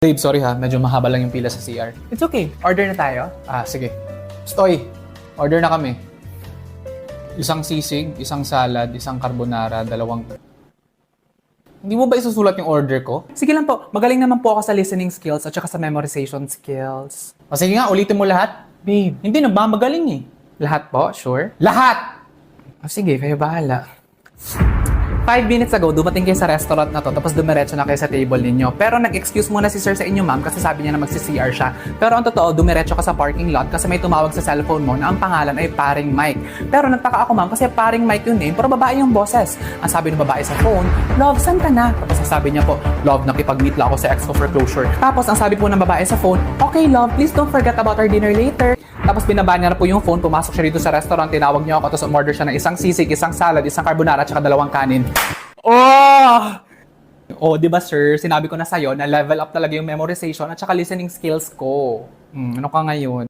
Babe, sorry ha. Medyo mahaba lang yung pila sa CR. It's okay. Order na tayo. Sige. Stoy, order na kami. Isang sisig, isang salad, isang carbonara, dalawang... Hindi mo ba isusulat yung order ko? Sige lang po. Magaling naman po ako sa listening skills at saka sa memorization skills. O sige nga, ulitin mo lahat. Babe, Hindi, nagmamagaling eh. lahat po? Sure? Lahat! Sige, kayo bahala. 5 minutes ago, dumating kayo sa restaurant na to, tapos dumiretso na kayo sa table ninyo. Pero nag-excuse muna si sir sa inyo, ma'am, kasi sabi niya na magsi-CR siya. Pero ang totoo, dumiretso ka sa parking lot kasi may tumawag sa cellphone mo na ang pangalan ay Paring Mike. Pero nagtaka ako, ma'am, kasi Paring Mike yung name, pero babae yung boses. Ang sabi ng babae sa phone, "Love, saan ka na?" Tapos ang sabi niya po, "Love, nakipag-meet lang ako sa ex ko for closure." Tapos ang sabi po ng babae sa phone, "Okay, love, please don't forget about our dinner later." Tapos binaba niya na po yung phone, pumasok siya dito sa restaurant, tinawag niyo ako, tapos umorder siya ng isang sisig, isang salad, isang carbonara, at saka dalawang kanin. Oh, di ba sir, sinabi ko na sa'yo na level up talaga yung memorization at saka listening skills ko. Ano ka ngayon?